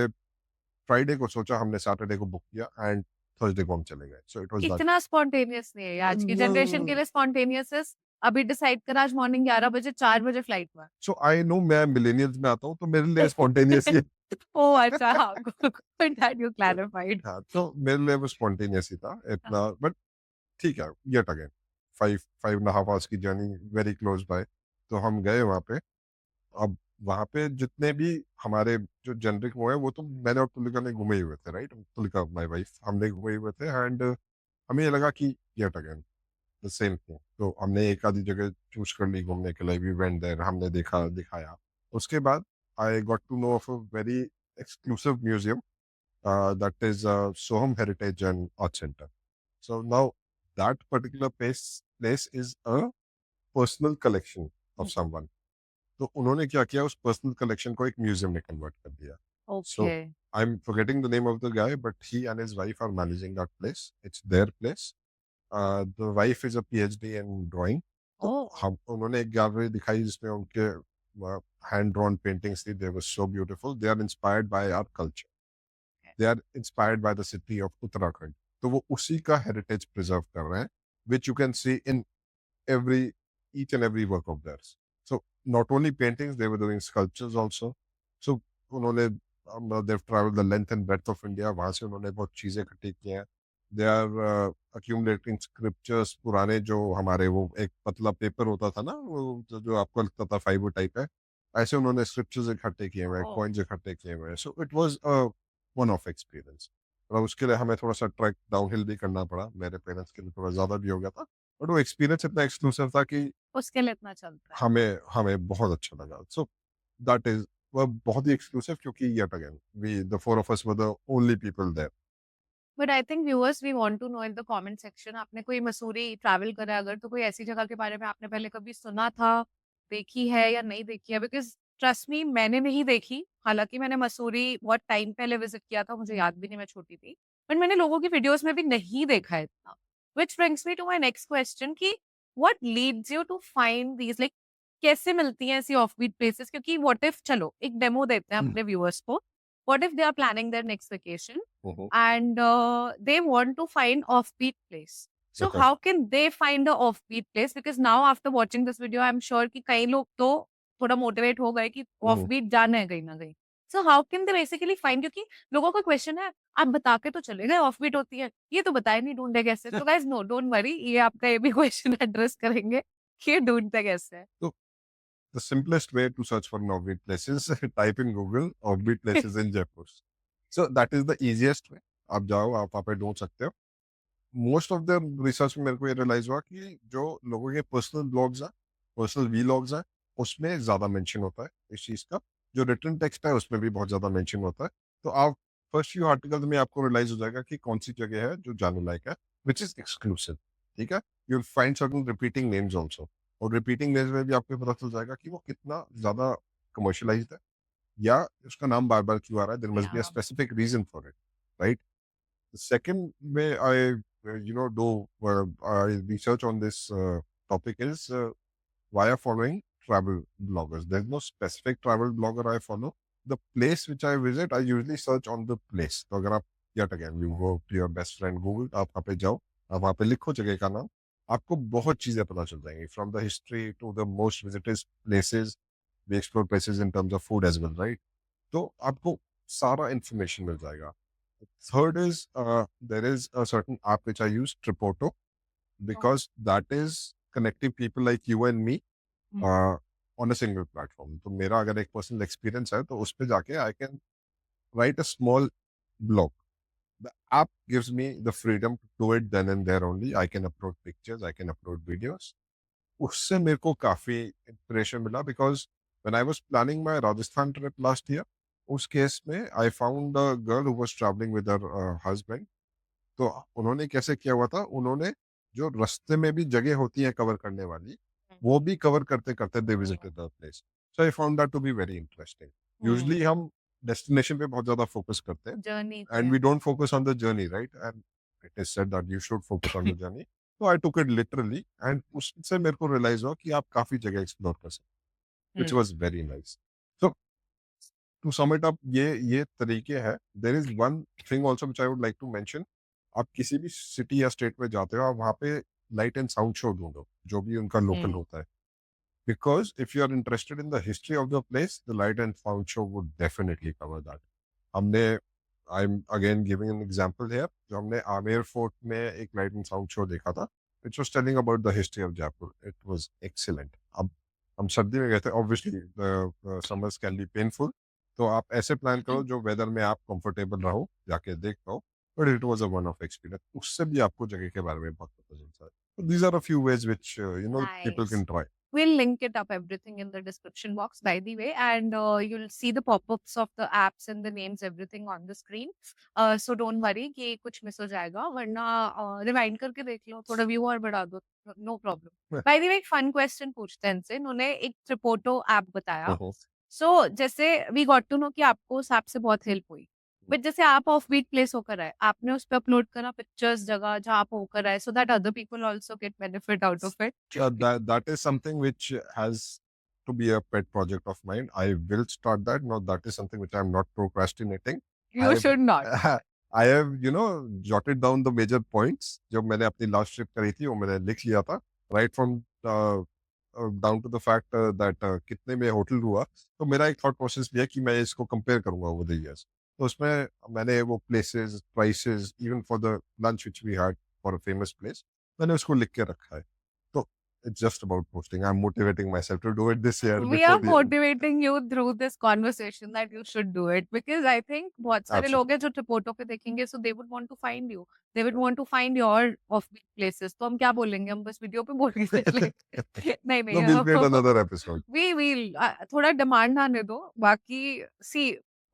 Friday को सोचा, हमने Saturday को book किया and Thursday को हम चले गए। So it was that. इतना स्पॉन्टेनियस नहीं है ये, आज की जनरेशन के लिए स्पॉन्टेनियस इज़ अभी डिसाइड करा आज मॉर्निंग 11 बजे 4 बजे फ्लाइट में। सो आई नो, मैं मिलेनियल्स में आता हूँ, तो मेरे लिए स्पॉन्टेनियस ही ओह अच्छा, हाँ, गुड दैट यू क्लैरिफाइड। हाँ, तो मेरे लिए वो स्पॉन्टेनियस ही था इतना, बट ठीक है, yet again 5 and half hours की जर्नी, वेरी क्लोज बाय। तो हम गए वहाँ पे। अब वहाँ पे जितने भी हमारे जो जेनरिक वो है, वो तो मैंने और तुलिका ने घूमे ही हुए थे, राइट? तुलिका माय वाइफ, हमने घूमे हुए थे एंड हमें ये लगा कि yet again the same thing. तो हमने एक आधी जगह चूज कर ली घूमने के लिए, वी वेंट देयर, हमने देखा, दिखाया। उसके बाद I got to know of a very exclusive museum, that is Soham heritage and art centre. So now that particular place is a personal collection of someone. तो उन्होंने क्या किया, उस पर्सनल कलेक्शन को एक म्यूजियम में कन्वर्ट कर दिया। So okay. I'm forgetting the name of the guy, but he and his wife are managing that place. It's their place. The wife is a PhD in drawing. तो ओह! हम उन्होंने एक gallery दिखाई जिसमें उनके हैंड ड्रॉन पेंटिंग्स थी. They were so beautiful. They are inspired by our culture. They are inspired by the city of Uttarakhand. तो वो उसी का हेरिटेज प्रिजर्व कर रहे हैं, which you can see in every each and every work of theirs. So not only paintings, they were doing sculptures also. So उन्होंने they've traveled the length and breadth of India. वहाँ से उन्होंने बहुत चीज़ें इकट्ठी की हैं. They are accumulating scriptures. पुराने जो हमारे वो एक पतला पेपर होता था ना, वो जो आपको लगता था फाइबर टाइप है, ऐसे उन्होंने स्क्रिप्चर्स इकट्ठे किए हुए हैं, ओह! कॉइन्स इकट्ठे किए हुए हैं. So it was a one of experience. और उसके लिए हमें थोड़ा सा ट्रैक डाउनहिल भी करना पड़ा. मेरे पेरेंट्स के लिए थोड़ा ज़्यादा भी हो गया था. बट वो एक्सपीरियंस इतना एक्सक्लूसिव था कि उसके लिए इतना चलता है। हमें हमें बहुत अच्छा लगा. सो दैट इज़ वह बहुत ही एक्सक्लूसिव, क्योंकि yet again we the 4 of us were the only people there. But I think viewers we want to know in the comment section आपने कोई मसूरी ट्रैवल करा है अगर तो कोई ऐसी जगह के बारे में आपने पहले कभी सुना था, देखी है या नहीं देखी है? बिकॉज़ ट्रस्ट मी मैंने नहीं देखी। हालाँकि मैंने मसूरी बहुत टाइम पहले विज़िट किया था, मुझे याद भी नहीं मैं छोटी थी। बट मैंने लोगों की वीडियोज़ में भी नहीं देखा है इतना। Which brings me to my next question कि what leads you to find these like कैसे मिलती हैं ऐसी ऑफबीट प्लेसेस? क्योंकि व्हाट इफ चलो एक डेमो देते हैं अपने व्यूअर्स को। What if they are planning their next vacation hmm, hmm. and they want to find offbeat place. So okay. how can they find the offbeat place? Because now after watching this video, I'm sure कि कई लोग तो थोड़ा motivate हो गए कि हुँ. offbeat जाना है कहीं ना कहीं. So how can they basically find? क्योंकि लोगों का क्वेश्चन है आप बता के तो चले गए offbeat होती है ये तो बताए नहीं ढूंढे कैसे. तो guys no don't worry ये आपका ये भी क्वेश्चन एड्रेस करेंगे कि ये ढूंढते कैसे है. तो the simplest way to search for offbeat places, type in Google offbeat places in Jaipur. So that is the easiest way. आप जाओ, आप वहाँ पे ढूँढ सकते हो. मोस्ट ऑफ द रिसर्च में मेरे को ये रियलाइज़ हुआ कि जो लोगों के पर्सनल ब्लॉग्स हैं, पर्सनल वीलॉग्स हैं, उसमें ज़्यादा मेंशन होता है इस चीज़ का. जो रिटन टेक्स्ट है, उसमें भी बहुत ज़्यादा मेंशन होता है. तो आप फर्स्ट फ्यू आर्टिकल्स में आपको रियलाइज़ हो जाएगा कि कौन-सी जगह है जो जाने लायक है, व्हिच इज़ एक्सक्लूसिव. ठीक है? You will find certain repeating names also. और रिपीटिंग नेम्स में भी आपको पता चल जाएगा कि वो कितना ज़्यादा कमर्शियलाइज़्ड है, या उसका नाम बार-बार क्यों आ रहा है. There must be a Yeah. Specific reason for it, right? The second way I do I research on this topic is via following travel bloggers. There's no specific travel blogger I follow. The place which I visit, I usually search on the place. तो अगर आप yet again you go to your best friend Google, आप वहाँ पे जाओ, आप वहाँ पे लिखो जगह का नाम, आपको बहुत चीजें पता चल जाएंगी. From the history to the most visited places, we explore places in terms of food as well, right? तो आपको सारा information मिल जाएगा. Third is there is a certain app which I use, Tripoto, because that is connecting people like you and me Hmm. on a single platform. तो मेरा अगर एक personal experience है तो उस पे जाके I can write a small blog. The app gives me the freedom to do it then and there only. I can upload pictures, I can upload videos. उससे मेरे को काफ़ी इंस्पिरेशन मिला, because when I was planning my Rajasthan trip last year, उस case में I found a girl who was travelling with her husband. तो उन्होंने कैसे किया हुआ था, उन्होंने जो रास्ते में भी जगह होती है कवर करने वाली, वो भी कवर करते-करते they visited the place. So I found that to be very interesting. Usually हम डेस्टिनेशन पे बहुत ज़्यादा फोकस करते हैं, जर्नी एंड पे. We don't focus on the journey, right? And it is said that you should focus on the journey. तो I टूक it literally, and उससे मेरे को रियलाइज़ हुआ कि आप काफ़ी जगह एक्सप्लोर कर सकते हैं, which was very nice. So to sum it up, ये तरीके हैं. There is one thing also which I would like to mention. आप किसी भी सिटी या स्टेट में जाते हो, आप वहाँ पे लाइट एंड साउंड शो ढूँढो, जो भी उनका लोकल Hmm. होता है. Because if you are interested in the history of the place, the light and sound show would definitely cover that. हमने I'm again giving an example here. जो हमने Amer fort में एक लाइट एंड साउंड शो देखा था, which was telling about the history of Jaipur. It was excellent. अब हम सर्दी में गए थे. Obviously, the summers can be painful. तो आप ऐसे प्लान करो जो वेदर में आप कंफर्टेबल रहो, जाके देख पाओ. But it was a one-off experience. उससे भी आपको जगह के बारे में बहुत पता चलता है. So these are a few ways which people Nice. can try. We'll link it up everything in the description box, by the way, and you'll see the pop-ups of the apps and the names, everything on the screen. So don't worry कि कुछ miss हो जाएगा, वरना rewind करके देख लो, थोड़ा view और बढ़ा दो, no problem. By the way एक फन क्वेश्चन पूछते हैं इनसे. इन्होंने एक ट्रिपोटो ऐप बताया. Mhm. सो जैसे वी गॉट टू नो कि आपको उस ऐप से बहुत हेल्प हुई. बट जैसे आप ऑफ बीट प्लेस होकर आए, आपने उस पे अपलोड करा पिक्चर्स जगह जहाँ आप होकर आए, so that other people also get benefit out of it. That is something which has to be a pet project of mine. I will start that. No, that is something which I'm not procrastinating. I You have should not. I have jotted down the major points. जो मैंने अपनी last trip करी थी वो मैंने लिख लिया था. Right from down to the fact that कितने में होटल हुआ. तो मेरा एक थॉट प्रोसेस भी है कि मैं इसको कंपेयर करूंगा ओवर द इयर्स. तो उसमें मैंने वो places, prices, even for the lunch which we had for a famous place, मैंने उसको लिख के रखा है. तो it's just about posting. I'm motivating myself to do it this year We before are the end. motivating you through this conversation that you should do it because I think बहुत सारे Absolutely. लोग हैं जो photo पे देखेंगे, so they would want to find you. They would want to find your offbeat places. तो हम क्या बोलेंगे? हम बस वीडियो पे बोल के चले. नहीं No, we'll create नहीं. another episode. We will थोड़ा डिमांड आने दो. बाकी see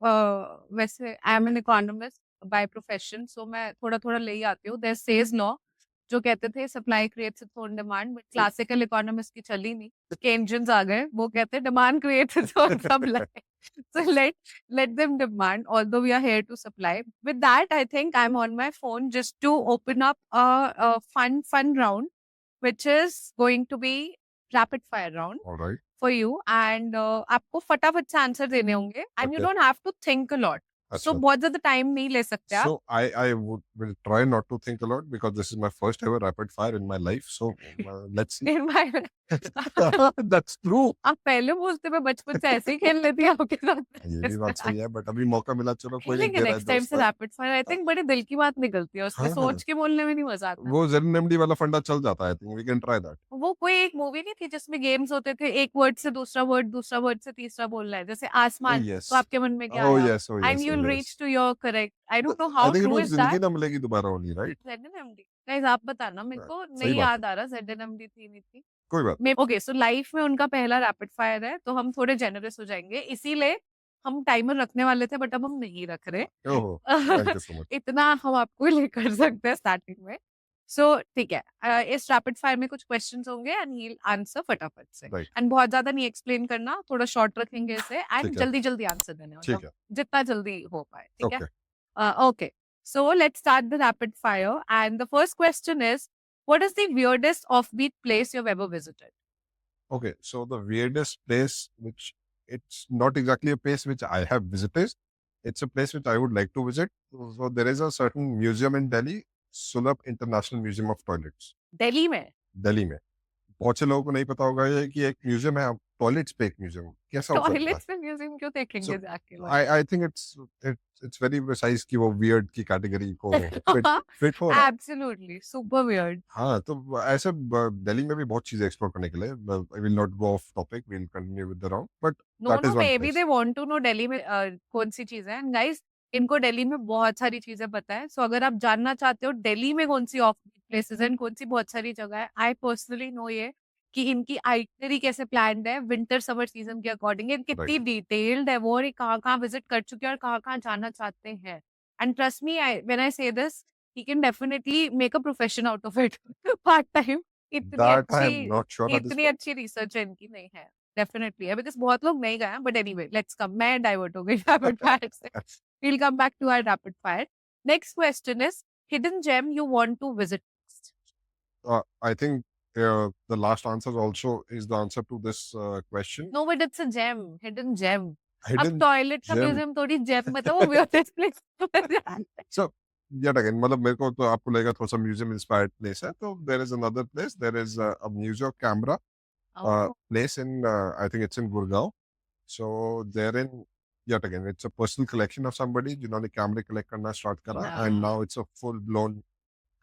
वैसे I am an economist by profession, so मैं थोड़ा थोड़ा ले ही आती हूँ. There says law जो कहते थे supply creates its own demand, but classical economist की चली नहीं. केंजियंस आ गए, वो कहते हैं demand creates its own supply. So let them demand, although we are here to supply. With that, I think I'm on my phone just to open up a fun round, which is going to be rapid fire round All right. for you. And आपको फटाफट से answer देने होंगे. And you Okay. don't have to think a lot. So अच्छा. बहुत ज्यादा time नहीं ले सकते आप. So will try not to think a lot because this is my first ever rapid fire in my life. So let's see. In my That's true. आप पहले बोलते मैं बचपन से ऐसे ही खेल लेती आपके साथ. ये भी बात सही है, बट अभी मौका मिला, चलो कोई नहीं, खेलेंगे दे रहा है नेक्स्ट टाइम दोस्त से है. Rapid fire. आई थिंक बड़े दिल की बात निकलती है उसमें, हाँ. सोच के बोलने में नहीं मजा आता. वो ZNMD वाला फंडा चल जाता है. I think we can try that. वो कोई एक मूवी नहीं थी जिसमें गेम्स होते थे, एक वर्ड से दूसरा वर्ड से तीसरा बोलना है, जैसे Oh आसमान, yes. तो आपके मन में क्या Oh आया? yes. Oh and yes. You Oh will yes. Reach to your correct. I don't know I how think it true was is Zindagi that. Na Milegi दोबारा ओनली, right? ZNMD गाइस आप बताना, मेरे को सही नहीं बात याद है. आ रहा ZNMD थी नहीं थी. कोई बात. ओके, सो लाइफ में उनका पहला रैपिड फायर है, तो हम थोड़े जेनरस हो जाएंगे, इसीलिए हम टाइमर रखने वाले थे बट अब हम नहीं रख रहे. ओहो. Thank you so much. इतना हम आपको लिए कर सकते हैं स्टार्टिंग में. सो ठीक है, इस रैपिड फायर में कुछ क्वेश्चंस होंगे एंड ही विल आंसर फटाफट से. Right. एंड बहुत ज्यादा नहीं एक्सप्लेन करना, थोड़ा शॉर्ट रखेंगे इसे एंड ठीक है. जल्दी जल्दी आंसर देने, ठीक मतलब है. जितना जल्दी हो पाए. ठीक है. Okay. Okay, so let's start the rapid fire and the first question is, what is the weirdest offbeat place you've ever visited? Okay, so the weirdest place, which it's not exactly a place which I have visited, it's a place which I would like to visit. So there is a certain museum in Delhi, Sulabh International Museum of Toilets, Delhi में. दिल्ली में. बहुत से लोगों को नहीं पता होगा ये कि एक म्यूजियम है, टॉयलेट्स पे एक म्यूजियम, कैसा हो सकता है? टॉयलेट्स में म्यूजियम क्यों देखेंगे So, जाके? I think it's very precise कि वो weird की कैटेगरी को fit हो रहा है. Absolutely, super weird. हाँ, तो ऐसे दिल्ली में भी बहुत चीजें एक्सप्लोर करने के लिए. I will not go off topic, we'll continue with the round, but No, that is one maybe place. they want to know Delhi में कौन सी चीज है. And guys, इनको दिल्ली में बहुत सारी चीजें पता है. So अगर आप जानना चाहते हो दिल्ली में कौन सी ऑफ प्लेसेस हैं, कौन सी बहुत सारी जगह है, आई पर्सनली नो ये कि इनकी आइटनरी कैसे प्लान्ड है विंटर समर सीजन के अकॉर्डिंग, कितनी डिटेल्ड है वो, और ये कहाँ विजिट कर चुके हैं और कहाँ जाना चाहते हैं. And trust me, when I say this, he can definitely make a profession out of it part time. इतनी That I am अच्छी not sure at this इतनी point. अच्छी रिसर्च इनकी नहीं है. डेफिनेटली है बिकॉज बहुत लोग नहीं गए हैं. But anyway, let's come. मैं डाइवर्ट हो गई रैपिड फायर से. We'll come back to our rapid fire. Next question is, hidden gem you want to visit next? I think the last answer also is the answer to this question. No, but it's a gem. Hidden gem. अब Hidden toilet का gem. Museum थोड़ी GeM मतलब वो weirdest place. So yet again, मतलब मेरे को तो आपको लगेगा थोड़ा सा म्यूजियम इंस्पायर्ड प्लेस है. तो there is another place. There is a museum camera Oh, place in I think it's in Gurgaon. So therein, yet again, it's a personal collection of somebody जिन्होंने कैमरे कलेक्ट करना start करा, and yeah. now it's a full blown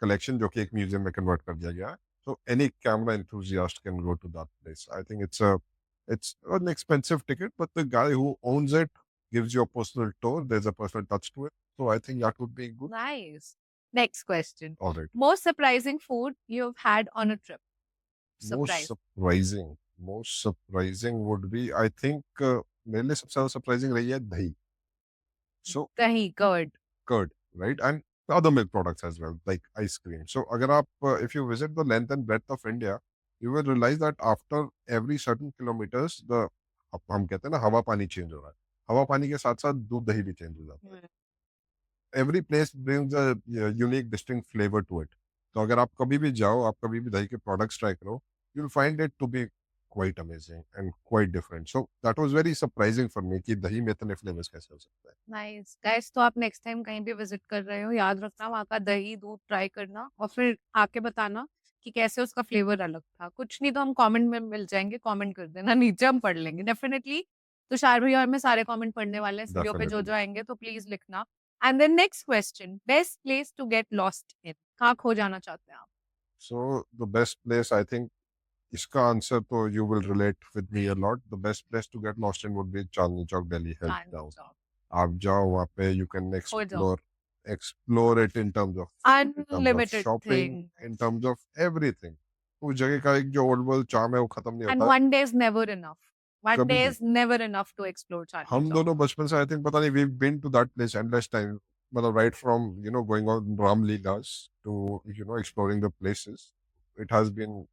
collection जो कि एक museum में convert कर दिया गया है. So any camera enthusiast can go to that place. I think it's an expensive ticket, but the guy who owns it gives you a personal tour. There's a personal touch to it. So I think that would be good. Nice. Next question. All right. Most surprising food you've had on a trip? Surprise. Most surprising would be, I think मेरे लिए सबसे ज्यादा surprising रही है दही. So Dahi, curd. curd, right? And other milk products as well, like ice cream. So अगर आप if you visit the length and breadth of India, you will realize that after every certain kilometers, हम कहते हैं ना हवा पानी change हो रहा है. हवा पानी के साथ साथ दूध दही भी चेंज हो जाता है. Every place brings a unique distinct flavour to it. तो अगर आप कभी भी जाओ, आप कभी भी दही के प्रोडक्ट्स ट्राई करो, you will find it to be quite amazing and quite different. So that was very surprising for me कि दही में इतने फ्लेवर्स कैसे हो सकते हैं। नाइस गाइस, तो आप नेक्स्ट टाइम कहीं भी विजिट कर रहे हो, याद रखना वहाँ का दही दूध ट्राई करना और फिर आके बताना कि कैसे उसका फ्लेवर अलग था। कुछ नहीं तो हम कमेंट में मिल जाएंगे, कमेंट कर देना, नीचे हम पढ़ लेंगे डेफिनेटली। तुषार भैया और मैं सारे कमेंट पढ़ने वाले हैं इस वीडियो पे, जो डेफिनेटली। जो आएंगे, तो प्लीज लिखना। And then next question, best place to get lost in, कहाँ खो जाना चाहते हैं आप? So the best place I think, इसका आंसर तो you will relate with me a lot. The best place to get lost in would be Chandni Chowk, Delhi help Chandni town. Chowk, आप जाओ वहाँ पे, यू कैन खो जाओ, explore it in terms of unlimited shopping, thing, in terms of everything. उस जगह का एक जो ओल्ड वर्ल्ड चार्म है वो खत्म नहीं एंड होता one day is never enough, one कभी डे भी। Is never enough to explore Chandni हम चौक। दोनों बचपन से आई थिंक पता नहीं we been to that place endless time, मतलब right from going on Ramlilas to exploring the places. It has been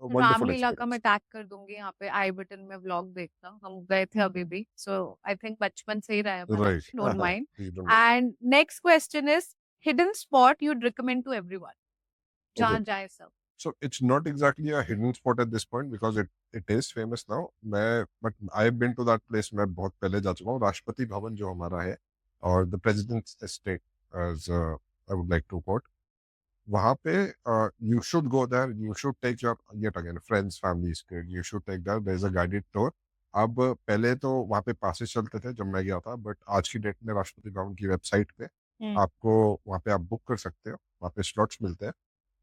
a wonderful Ramlila का मैं एक्सपीरियंस। टैग कर दूंगी यहाँ पे, आई बटन में व्लॉग देखना, हम गए थे अभी भी, सो आई थिंक बचपन से ही रहा है हमारा, right. Don't mind. Please don't. And next question is, hidden spot you'd recommend to everyone, okay, जहाँ जाए सब। so it's not exactly a hidden spot at this point because it is famous now। मैं but I've been to that place। मैं बहुत पहले जा चुका हूँ। राष्ट्रपति भवन जो हमारा है, और the president's estate, as I would like to quote, वहाँ पे you should go there, you should take your yet again friends, families, kid, you should take there, there is a guided tour। अब पहले तो वहाँ पे passes चलते थे जब मैं गया था, बट आज की डेट में राष्ट्रपति भवन की वेबसाइट पे हम्म, आपको वहाँ पे आप बुक कर सकते हो, वहाँ पे स्लॉट्स मिलते हैं।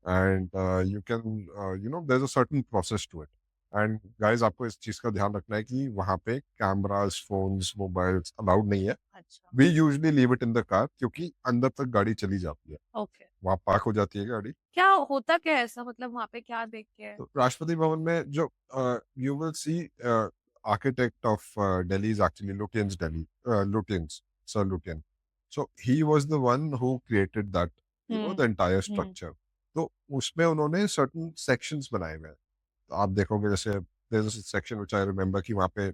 And you can there is a certain process to it. And guys, आपको इस चीज़ का ध्यान रखना है कि वहाँ पे कैमरास, फोन्स, मोबाइल्स अलाउड नहीं है। अच्छा, we usually leave it in the car, क्योंकि अंदर तक गाड़ी चली जाती है, ओके। वहाँ पार्क हो जाती है गाड़ी। क्या होता क्या है ऐसा, मतलब वहाँ पे क्या देख के? तो राष्ट्रपति भवन में जो you will see architect of Delhi is actually Lutyens, Delhi Lutyens, sir Lutyen. So he was the one who created that, the hmm, entire hmm, structure. तो उसमें उन्होंने सर्टेन सेक्शंस बनाए हुए हैं। तो आप देखोगे जैसे there is a section which I remember कि वहाँ पे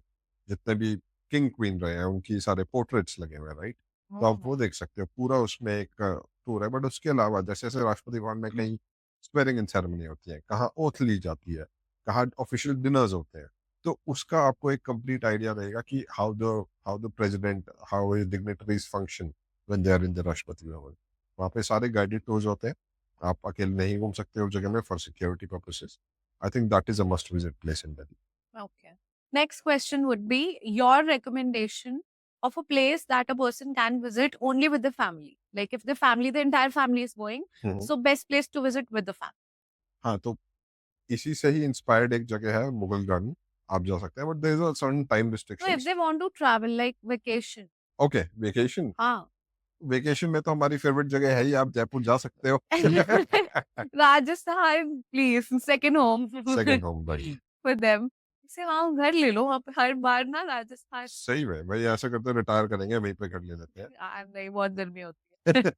जितने भी किंग क्वीन रहे हैं उनकी सारे पोर्ट्रेट्स लगे हुए हैं, राइट। तो आप वो देख सकते हो, पूरा उसमें एक टूर है। बट उसके अलावा जैसे जैसे राष्ट्रपति भवन में कहीं स्वेरिंग इन सेरेमनी होती है, कहाँ ओथ ली जाती है, कहाँ ऑफिशियल डिनर्स होते हैं, तो उसका आपको एक कंप्लीट आइडिया रहेगा कि how the president, how his dignitaries function when they are in the Rashtrapati Bhavan. वहाँ पे सारे गाइडेड टूर्स होते हैं। आप अकेले नहीं घूम सकते उस जगह में for security purposes. I think that is a must visit place in Delhi. okay. Next question would be your recommendation of a place that a person can visit only with the family. Like if the family, the entire family is going, hmm. so best place to visit with the family. हाँ, तो इसी से ही inspired एक जगह है Mughal garden. आप जा सकते हैं, but there is a certain time So if restrictions. they want to travel like vacation, okay, vacation. हाँ, वेकेशन में तो हमारी फेवरेट जगह है ही, आप जयपुर जा सकते हो। Rajasthan, please, second home second home भाई। for them. से वहाँ घर ले लो, वहाँ पे हर बार ना राजस्थान। सही में भाई, ऐसा करते रिटायर करेंगे, वहीं पे कर ले लेते हैं। नहीं, बहुत गर्मी होती है।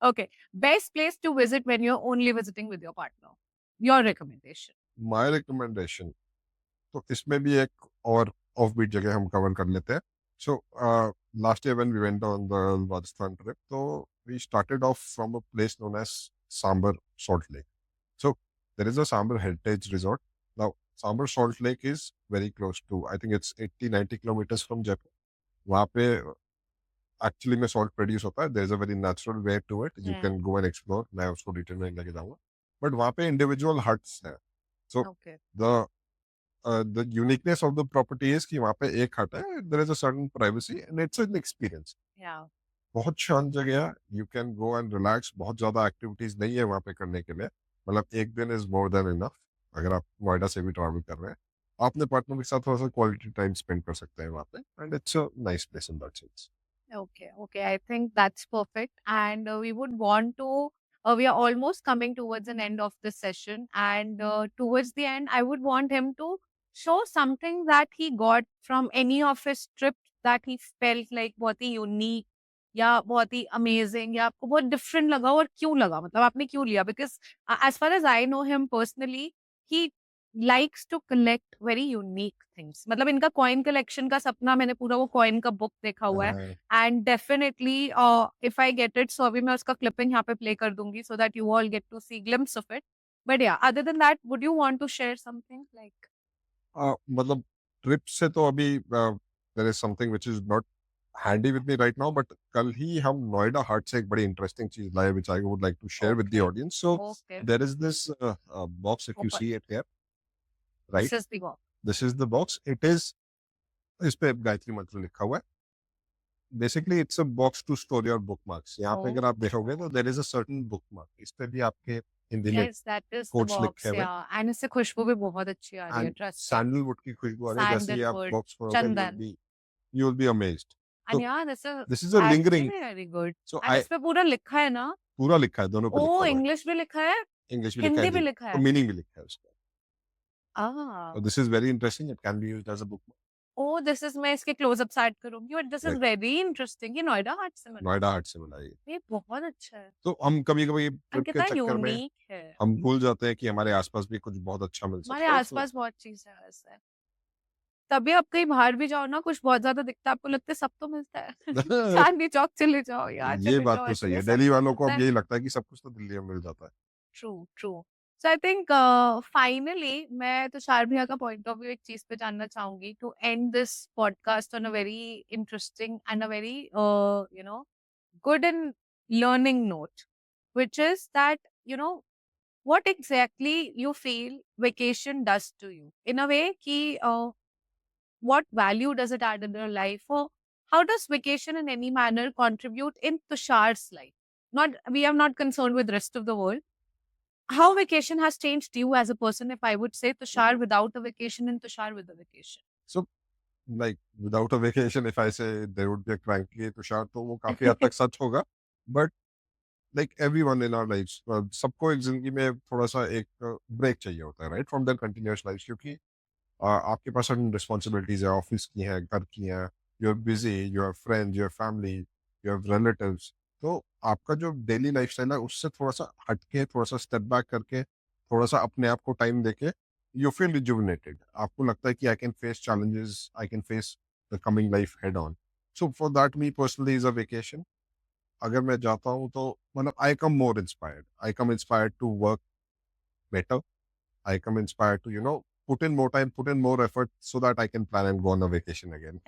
Okay, best place to visit when you're only visiting with your partner. Your recommendation. My recommendation, तो इसमें भी एक और ऑफ बीट जगह हम कवर कर लेते हैं। So last year when we went on the Rajasthan trip, तो we started off from a place known as Sambhar salt lake. So there is a Sambar Heritage Resort. Now, Sambar Salt Lake is very close to, I think it's 80-90 kilometers from Jaipur. वहाँ पे actually में salt produce होता है। There is a very natural way to it, you Hmm. Can go and explore. मैं उसको detail में लेके जाऊंगा। बट वहाँ पे इंडिविजुअल हट्स हैं। So Okay. The uniqueness of the property is कि वहाँ पे एक हट है, there is a certain privacy and it's an experience. Yeah. बहुत शांत जगह है, you can go and relax. बहुत ज़्यादा एक्टिविटीज़ नहीं है वहाँ पे करने के लिए, मतलब एक दिन इज़ मोर देन इनफ। अगर आप नोएडा से भी ट्रैवल कर रहे हैं, आप अपने पार्टनर के साथ थोड़ा सा क्वालिटी टाइम स्पेंड कर सकते हैं वहाँ पे, and it's a nice place in that sense. Okay. Okay. I think that's perfect. And we would want to, we are almost coming towards an end of this session. And towards the end, I would want him to show something that he got from any of his trips that he felt like बहुत ही unique या बहुत ही amazing या आपको बहुत different लगा, और क्यों लगा, मतलब आपने क्यों लिया? Because as far as I know him personally, he likes to collect very unique things. मतलब इनका कॉइन कलेक्शन का सपना, मैंने पूरा वो कॉइन का बुक देखा हुआ है. Uh, and definitely if I get it, so अभी मैं उसका क्लिपिंग यहाँ पे प्ले कर दूंगी so that you all get to see glimpse of it. But yeah, other than that, would you want to share something like? मतलब trip से तो अभी there is something which is not handy with me right now, but कल ही हम नोएडा हाट से एक बड़ी interesting चीज लाए which I would like to share with the okay. audience. So okay. there is this box, if you open. see it here, this right? Is the walk. This is the box. It is, इस पे गायत्री मंत्र लिखा हुआ है. Basically it's a box to store your bookmarks. यहाँ पे अगर oh, आप देखोगे तो there is a certain bookmark. इस पे भी आपके हिंदी में yes, that is the quotes लिखे बॉक्स. हुए या, एंड इससे खुशबू भी बहुत अच्छी आ रही है, एंड ट्रस्ट मी. सैंडलवुड की खुशबू आ रही है. जैसे ही आप सैंडलवुड, बॉक्स खोलोगे चंदन. you will be amazed. And तो yeah, this is this is a lingering. actually very good. So And I इस पे पूरा लिखा है ना? पूरा लिखा है, दोनों पे लिखा ओ, हुआ है. इंग्लिश भी लिखा है, इंग्लिश भी लिखा है, हिंदी भी हिंदी लिखा तो है. मीनिंग भी लिखा है उसका. Ah, So this is very interesting. It can be used as a bookmark. oh, this is, मैं इसके क्लोजअप्स ऐड करूंगी. But this is Right. Very interesting. ये नोएडा हाट से मिला है. नोएडा हाट से बनाई है. ये बहुत अच्छा है. तो हम कभी कभी और ट्रिप के कितना चक्कर में यूनिक है. हम भूल जाते हैं कि हमारे आसपास भी कुछ बहुत अच्छा मिल हमारे सकता है. तो आसपास बहुत चीज है वैसे. तभी आप कहीं बाहर भी जाओ ना, कुछ बहुत ज्यादा दिखता है, आपको लगता है सब तो मिलता है. चांदनी चौक चले जाओ, यहाँ ये चले बात जाओ, तो सही इसमें है. सब दिल्ली कुछ वालों को मिलता अब है. यही लगता है कि सब कुछ तो दिल्ली में मिल जाता है. True, true. So I think finally मैं तुषार भैया का पॉइंट ऑफ व्यू एक चीज पे जानना चाहूंगी, to and this podcast on a very interesting and a very you know good and learning note, which is that, you know, what exactly you feel vacation does to you in a way ki, what value does it add in your life, or how does vacation in any manner contribute in Tushar's life? Not, we are not concerned with rest of the world. How vacation has changed you as a person, if I would say Tushar without a vacation and Tushar with a vacation. So like without a vacation, if I say there would be a cranky Tushar, तो वो काफी हद तक सच होगा. But like everyone in our lifes, सबको एक जिंदगी में थोड़ा सा एक ब्रेक चाहिए होता है, right, from there continuous life. क्योंकि आपके पास सर्टेन रिस्पॉन्सिबिलिटीज है, ऑफिस की हैं, घर की हैं. You are busy, you have friends, you have family, you have relatives. तो आपका जो डेली लाइफ स्टाइल है उससे थोड़ा सा हटके, थोड़ा सा स्टेप बैक करके, थोड़ा सा अपने आप को टाइम देके, यू फील रिजुविनेटेड. आपको लगता है कि I can face challenges, I can face the coming life head on. So for that me personally is a vacation. अगर मैं जाता हूँ तो मतलब I come more inspired, I come inspired to work better. I come inspired to, put in more time, put in more effort so that I can plan and go on a vacation again.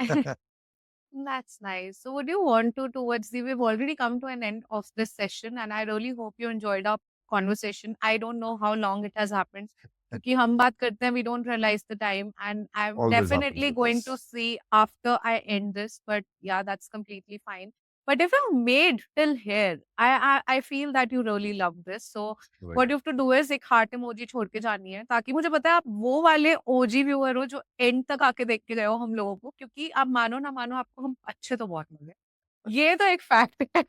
That's nice. So, would you want to, towards the, we've already come to an end of this session, and I really hope you enjoyed our conversation. I don't know how long it has happened. Because हम बात करते हैं, we don't realize the time, and I'm Always happens definitely with going us. to see after I end this. But yeah, that's completely fine. But if you made till here, I feel that you really love this. So Right. what you have to do is एक heart emoji छोड़ के जानी है, ताकि मुझे पता है आप वो वाले OG व्यूअर हो जो एंड तक आके देख के गए हो हम लोगों को, क्योंकि आप मानो ना मानो, आपको हम अच्छे तो बहुत लगे. ये तो एक फैक्ट है.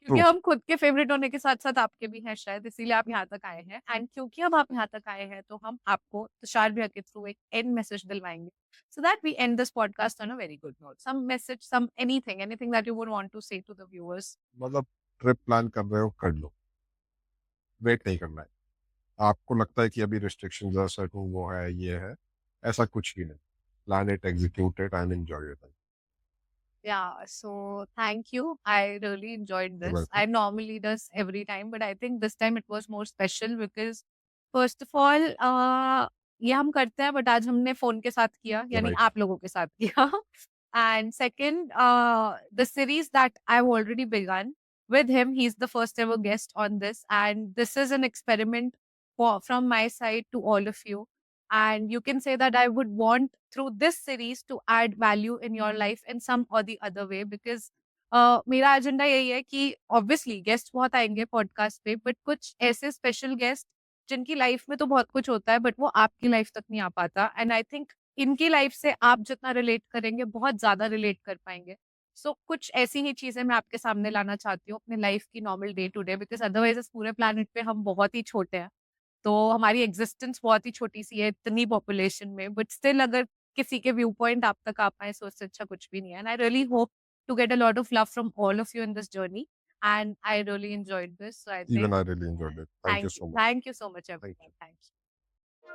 क्योंकि True. हम खुद के फेवरेट होने के साथ-साथ आपके भी हैं शायद, इसीलिए आप यहाँ तक आए हैं. एंड क्योंकि अब आप यहाँ तक आए हैं, तो हम आपको तुषार भैया के थ्रू एक एंड मैसेज दिलवाएँगे. So that we end this podcast on a very good note. Some message, some anything that you would want to say to the viewers. मतलब ट्रिप प्लान कर रहे हो, कर लो. वेट नहीं करना है. आपको लगता है कि अभी रिस्ट्रिक्शंस है, सर्टेन वो है, ये है, ऐसा कुछ भी नहीं. Plan it, execute it and enjoy your life. Yeah, so thank you. I really enjoyed You're this. welcome. I normally do this every time, but I think this time it was more special because first of all, ये हम करते हैं, but आज हमने phone के साथ किया, यानी Right. आप लोगों के साथ किया. And second, the series that I've already begun with him, he's the first ever guest on this, and this is an experiment from my side to all of you. And you can say that I would want through this series to add value in your life in some or the other way, because मेरा agenda यही है कि obviously guest बहुत आएंगे podcast पे, but कुछ ऐसे special guest जिनकी लाइफ में तो बहुत कुछ होता है, बट वो आपकी लाइफ तक नहीं आ पाता. एंड आई थिंक इनकी लाइफ से आप जितना रिलेट करेंगे, बहुत ज्यादा रिलेट कर पाएंगे. सो कुछ ऐसी ही चीजें मैं आपके सामने लाना चाहती हूँ अपने लाइफ की normal day to day, because otherwise इस पूरे प्लानट पे हम बहुत ही छोटे हैं. तो हमारी एग्जिस्टेंस बहुत ही छोटी-सी है इतनी पॉपुलेशन में, बट स्टिल अगर किसी के व्यू पॉइंट आप तक आ पाएँ, सो उससे अच्छा कुछ भी नहीं है. And I really hope to get a lot of love from all of you in this journey, and I really enjoyed this. So I Even think I really enjoyed it. Thank you so much. Thank you so much Thank everyone. you. Thank you.